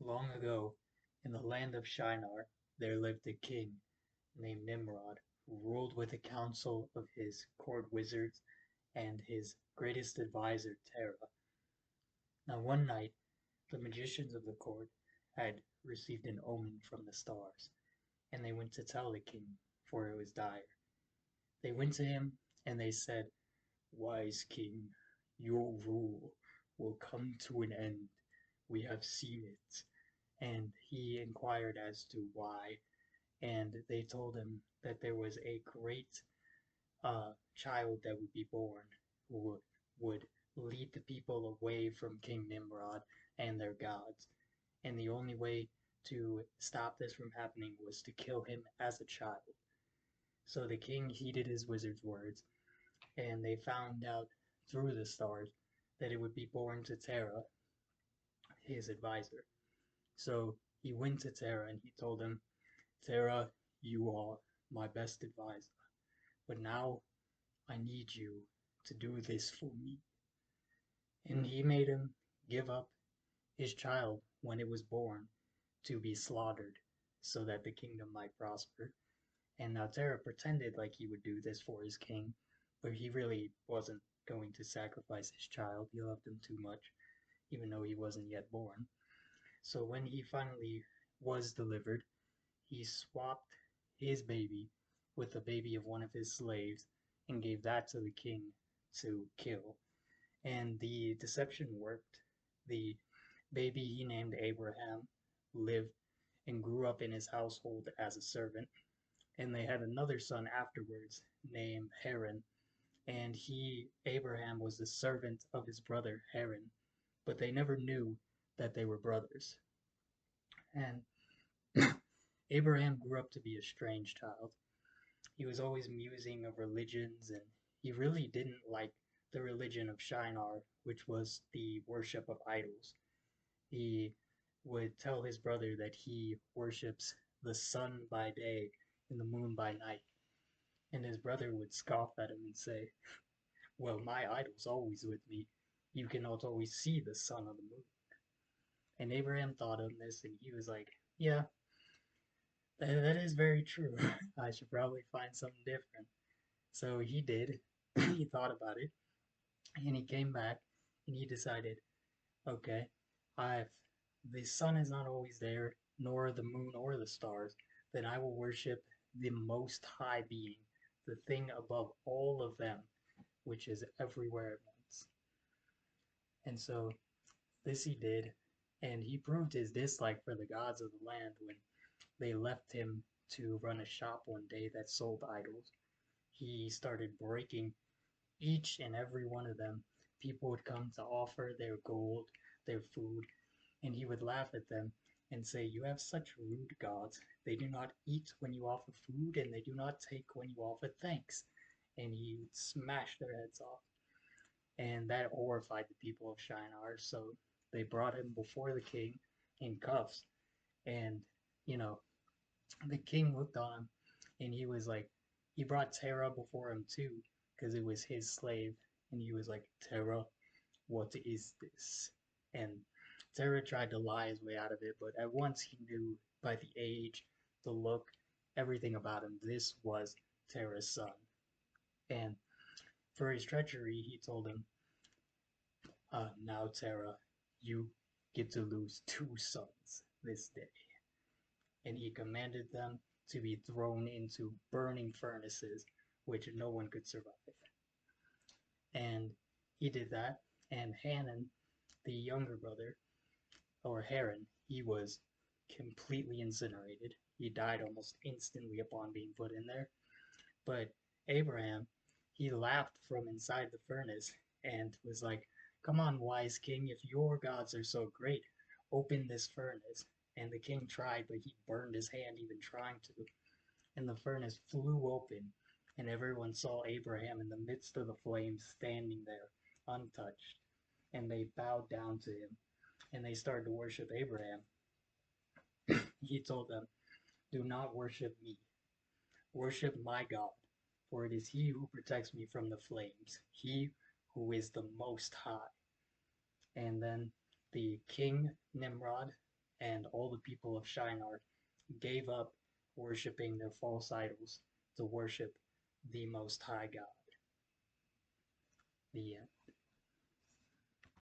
Long ago, in the land of Shinar, there lived a king named Nimrod, who ruled with a council of his court wizards and his greatest advisor, Terra. Now one night, the magicians of the court had received an omen from the stars, and they went to tell the king, for it was dire. They went to him, and they said, "Wise king, your rule will come to an end. We have seen it." And he inquired as to why, and they told him that there was a great child that would be born who would lead the people away from King Nimrod and their gods. And the only way to stop this from happening was to kill him as a child. So the king heeded his wizard's words, and they found out through the stars that it would be born to Terra, his advisor. So he went to Terra and he told him, "Terra, you are my best advisor, but now I need you to do this for me." And he made him give up his child when it was born to be slaughtered so that the kingdom might prosper. And now Terra pretended like he would do this for his king, but he really wasn't going to sacrifice his child. He loved him too much, even though he wasn't yet born. So when he finally was delivered, he swapped his baby with the baby of one of his slaves and gave that to the king to kill. And the deception worked. The baby he named Abraham lived and grew up in his household as a servant. And they had another son afterwards named Haran. And Abraham, was the servant of his brother Haran. But they never knew that they were brothers. And Abraham grew up to be a strange child. He was always musing of religions, and he really didn't like the religion of Shinar, which was the worship of idols. He would tell his brother that he worships the sun by day and the moon by night. And his brother would scoff at him and say, "Well, my idol's always with me. You cannot always see the sun or the moon." And Abraham thought on this and he was like, "Yeah, that is very true. I should probably find something different." So he did. He thought about it and he came back and he decided, okay, if the sun is not always there, nor the moon or the stars, then I will worship the most high being, the thing above all of them, which is everywhere at once. And so this he did, and he proved his dislike for the gods of the land when they left him to run a shop one day that sold idols. He started breaking each and every one of them. People would come to offer their gold, their food, and he would laugh at them and say, "You have such rude gods. They do not eat when you offer food, and they do not take when you offer thanks." And he would smash their heads off. And that horrified the people of Shinar, so they brought him before the king in cuffs. And, you know, the king looked on him, and he was like, he brought Terra before him too, because it was his slave. And he was like, "Terra, what is this?" And Terra tried to lie his way out of it, but at once he knew by the age, the look, everything about him, this was Terra's son. And for his treachery, he told him, "Now, Terra, you get to lose two sons this day." And he commanded them to be thrown into burning furnaces, which no one could survive. And he did that, and Hanan, the younger brother, or Haran, he was completely incinerated. He died almost instantly upon being put in there. But Abraham, he laughed from inside the furnace and was like, "Come on, wise king, if your gods are so great, open this furnace." And the king tried, but he burned his hand even trying to. And the furnace flew open, and everyone saw Abraham in the midst of the flames standing there, untouched. And they bowed down to him, and they started to worship Abraham. He told them, "Do not worship me. Worship my God, for it is he who protects me from the flames, he who is the Most High." And then the king Nimrod, and all the people of Shinar gave up worshipping their false idols to worship the Most High God. The end.